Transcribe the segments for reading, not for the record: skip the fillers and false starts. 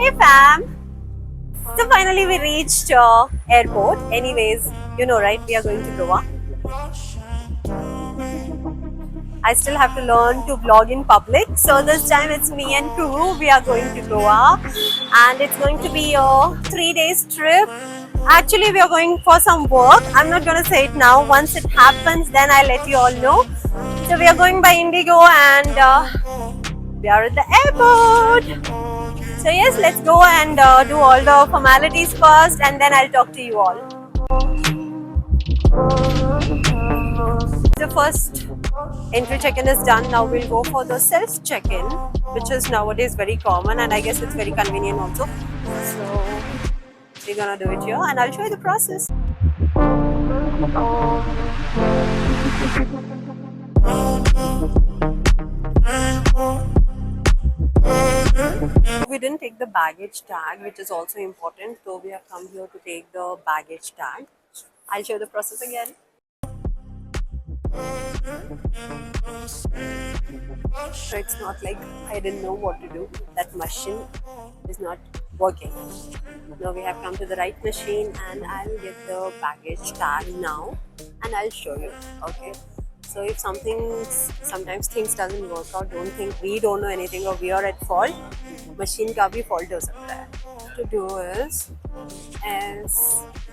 Hey fam! So finally we reached airport. Anyways, you know right, we are going to Goa. I still have to learn to vlog in public. So this time it's me and Kuru. We are going to Goa and it's going to be a 3 days trip. Actually, we are going for some work. I'm not gonna say it now. Once it happens, then I'll let you all know. So we are going by Indigo and we are at the airport. So yes, let's go and do all the formalities first and then I'll talk to you all. The first entry check-in is done. Now we'll go for the self check-in, which is nowadays very common and I guess it's very convenient also. So we're gonna do it here and I'll show you the process. We didn't take the baggage tag, which is also important, so we have come here to take the baggage tag. I'll show you the process again. So it's not like I didn't know what to do. That machine is not working. Now we have come to the right machine and I'll get the baggage tag now and I'll show you. Okay. So if sometimes things doesn't work out, don't think we don't know anything or we are at fault. Machine का भी fault हो सकता है. What to do is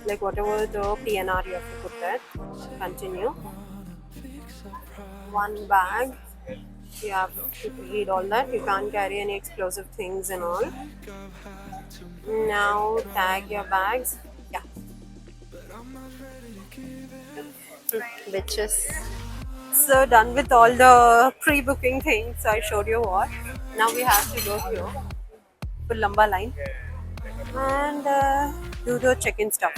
like whatever the PNR you have to put there. Continue. One bag. You have to read all that. You can't carry any explosive things and all. Now tag your bags. Yeah. Bitches. So done with all the pre-booking things. So I showed you what. Now we have to go here. Full lamba line. And do the check-in stuff.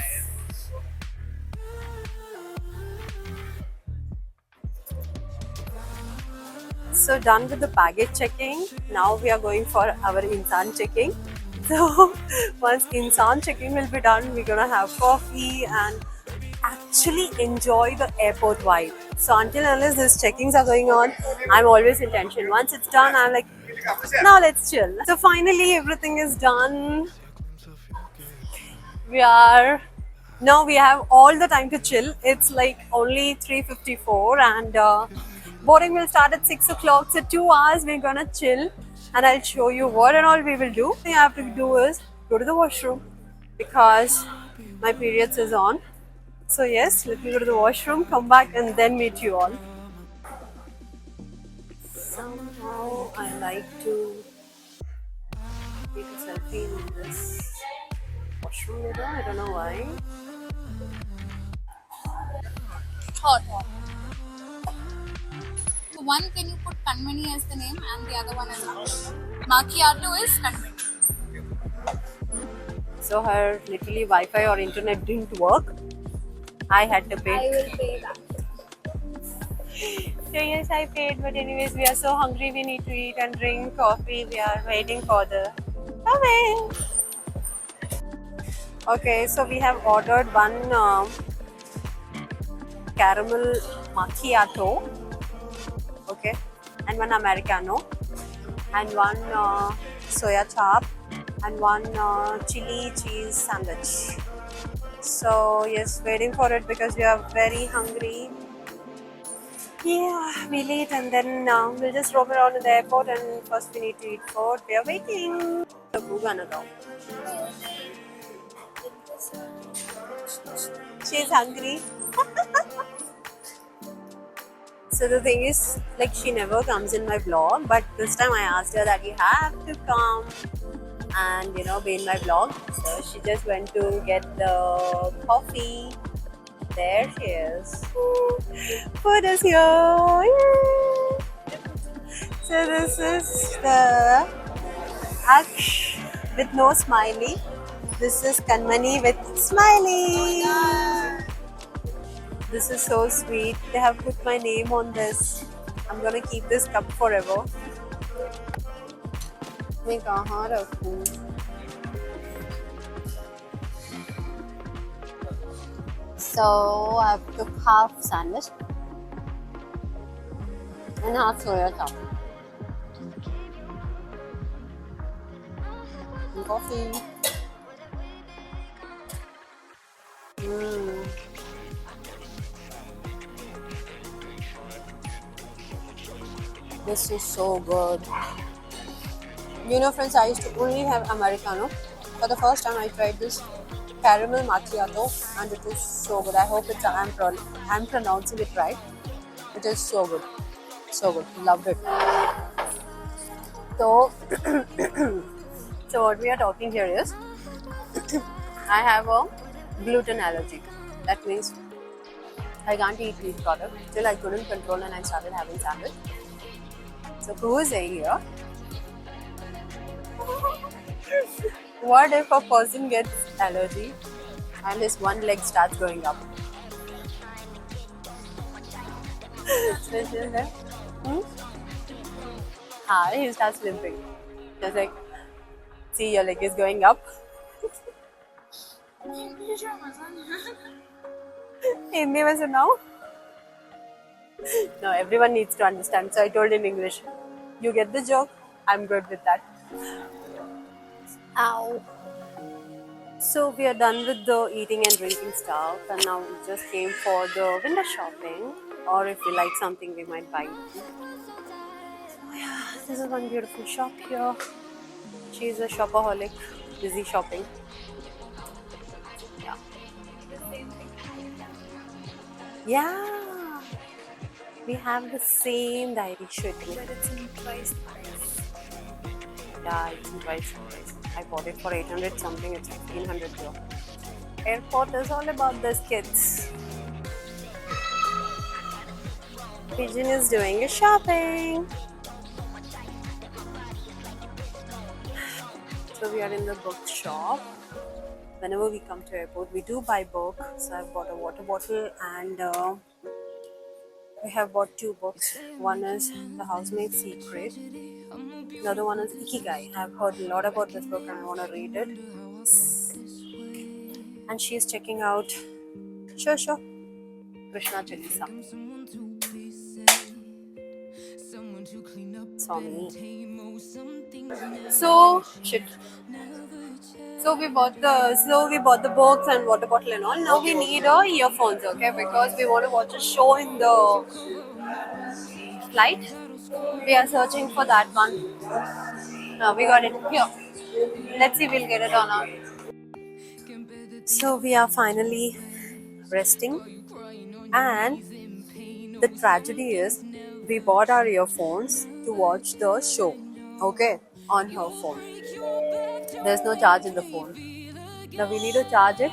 So done with the baggage checking. Now we are going for our insan checking. So once insan checking will be done, we're gonna have coffee and actually enjoy the airport vibe. So until unless these checkings are going on, I'm always in tension. Once it's done, I'm like, now let's chill. So finally everything is done. We have all the time to chill. It's like only 3:54 and boarding will start at 6 o'clock. So 2 hours we're gonna chill and I'll show you what and all we will do. What you have to do is go to the washroom because my periods is on. So yes, let me go to the washroom, come back and then meet you all. Somehow I like to take a selfie in this washroom mirror. I don't know why. Hot. So one, can you put Kanmani as the name and the other one as Macchiato is Kanmani. So her literally Wi-Fi or internet didn't work. I had to pay. I will pay that. So yes, I paid. But anyways, we are so hungry. We need to eat and drink coffee. We are waiting for the coming. Okay, so we have ordered one caramel macchiato. Okay, and one americano, and one soya chop, and one chili cheese sandwich. So yes, waiting for it because we are very hungry. Yeah, we'll eat and then we'll just roam around in the airport and first we need to eat food. We are waiting. She's hungry. So the thing is, like, she never comes in my vlog, but this time I asked her that you have to come and be in my vlog. So she just went to get the coffee. There she is. Food is here. So this is the Aksh with no smiley. This is Kanmani with smiley. This is so sweet. They have put my name on this. I'm gonna keep this cup forever. मैं कहाँ रखूँ? So I took half sandwich and half soya chop. coffee. Mm. This is so good. You know, friends, I used to only have Americano. For the first time, I tried this caramel macchiato, and it is so good. I hope I'm pronouncing it right. It is so good, so good. Loved it. So, so what we are talking here is, I have a gluten allergy. That means I can't eat wheat product. Till I couldn't control and I started having sandwich. So who is saying here? What if a person gets allergy and his one leg starts going up? He starts limping. Just like, see, your leg is going up. Hindi mein sunao? No, everyone needs to understand. So I told in English. You get the joke? I'm good with that. Ow. So we are done with the eating and drinking stuff, and now we just came for the window shopping. Or if we like something, we might buy it. Oh yeah, this is one beautiful shop here. She's a shopaholic, busy shopping. Yeah. Yeah. We have the same diary sheet. But it's in price. Yeah, it's in price. I bought it for 800 something. It's 1500 here. Airport is all about this, kids. Pigeon is doing his shopping. So we are in the book shop. Whenever we come to airport, we do buy book. So I've bought a water bottle and we have bought two books. One is The Housemaid's Secret. The other one is Ikigai. I've heard a lot about this book and I want to read it. And she is checking out Sure Krishna Chalisa. Swami. So we bought the books and water bottle and all. Now we need our earphones, okay? Because we want to watch a show in the flight. We are searching for that one. No, we got it here. Let's see, we'll get it or not. So we are finally resting, and the tragedy is we bought our earphones to watch the show, okay, on her phone. There's no charge in the phone. Now we need to charge it.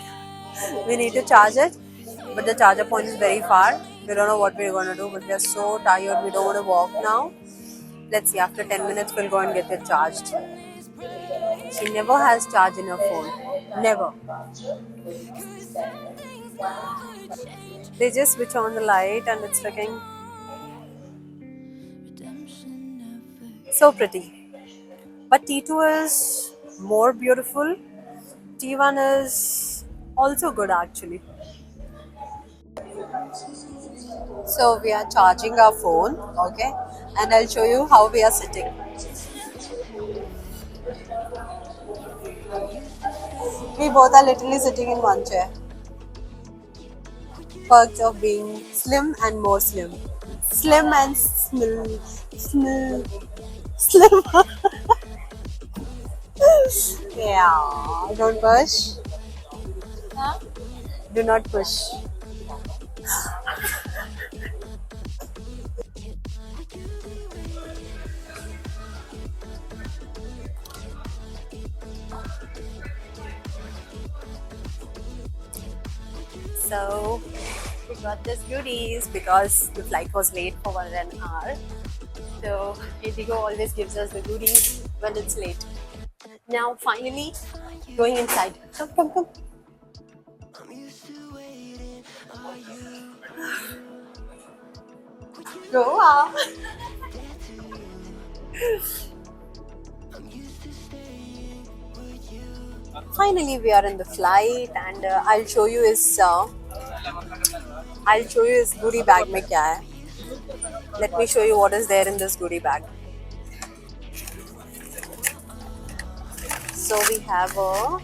But the charger point is very far. We don't know what we're going to do, but we are so tired. We don't want to walk now. Let's see, after 10 minutes we'll go and get it charged. She never has charge in her phone. Never. They just switch on the light and it's looking so pretty. But T2 is more beautiful. T1 is also good actually. So we are charging our phone, okay, and I'll show you how we are sitting. We both are literally sitting in one chair. Perks of being slim and more slim. Slim and slim. Yeah, don't push. Huh? Do not push. So we got this goodies because the flight was late for 1 hour. So Indigo always gives us the goodies when it's late. Now finally going inside. Come. Go up. Finally we are in the flight and I'll show you his goodie bag mein kya hai. Let me show you what is there in this goodie bag. So we have a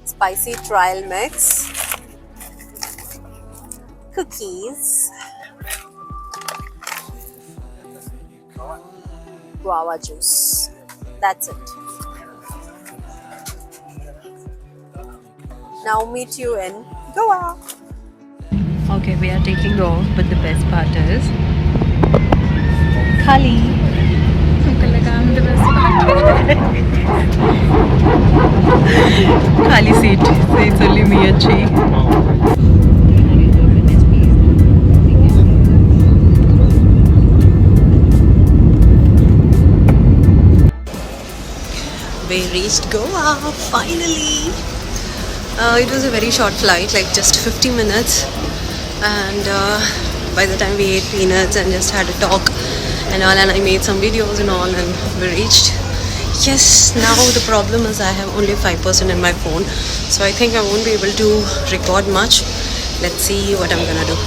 spicy trial mix, cookies, guava juice. That's it. Now meet you in Goa. Okay, we are taking off, but the best part is Khali. Khali seat. So it's only me and she. We reached Goa finally. It was a very short flight, like just 50 minutes, and by the time we ate peanuts and just had a talk and all, and I made some videos and all, and we reached. Yes, now the problem is I have only 5% in my phone, so I think I won't be able to record much. Let's see what I'm gonna do.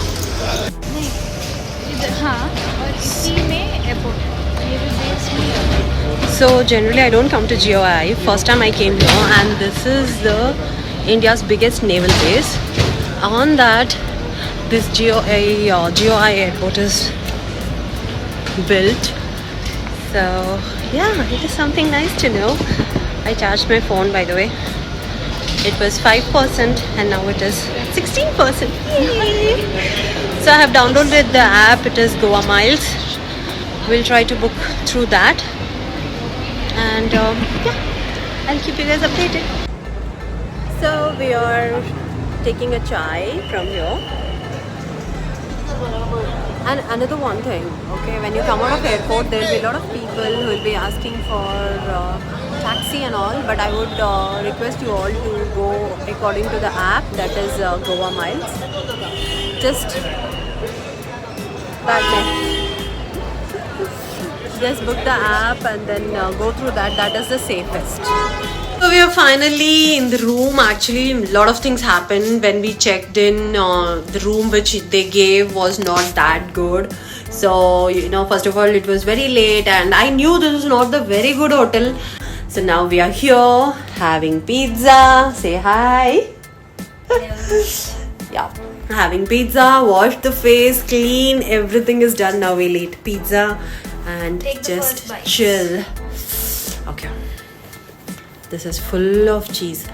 So generally I don't come to GOI. First time I came here, and this is the India's biggest naval base. On that, this GOI airport is built. So yeah, it is something nice to know. I charged my phone, by the way. It was 5% and now it is 16%. Yay! So I have downloaded the app. It is Goa Miles. We'll try to book through that, and yeah, I'll keep you guys updated. So we are taking a chai from here. And another one thing, okay, when you come out of airport, there will be a lot of people who will be asking for taxi and all, but I would request you all to go according to the app, that is Goa Miles. Just that way. Just book the app and then go through that. That is the safest. So we are finally in the room. Actually, a lot of things happened when we checked in. The room which they gave was not that good. So, you know, first of all, it was very late and I knew this was not the very good hotel. So now we are here having pizza. Say hi. Yeah, having pizza, wash the face, clean, everything is done. Now we'll eat pizza and just chill. Okay. This is full of cheese.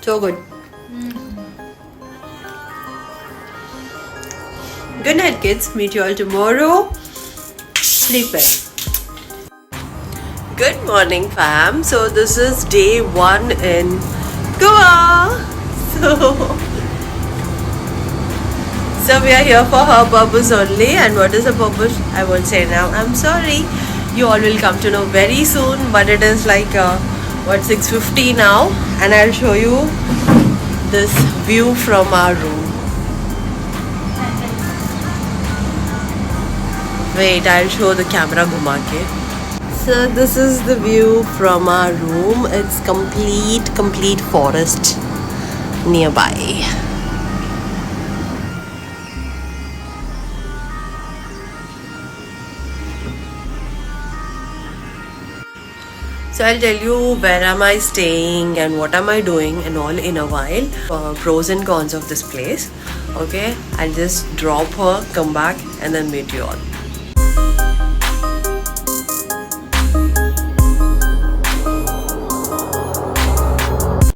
So good. Good night, kids. Meet you all tomorrow. Sleep well. Good morning, fam. So this is day 1 in Goa. So we are here for her purpose only. And what is the purpose? I won't say now. I'm sorry. You all will come to know very soon. But it is like 6:50 now, and I'll show you this view from our room. Wait, I'll show the camera ghuma ke. So this is the view from our room. It's complete forest nearby. So I'll tell you where am I staying and what am I doing and all in a while. Pros and cons of this place. Okay, I'll just drop her, come back and then meet you all.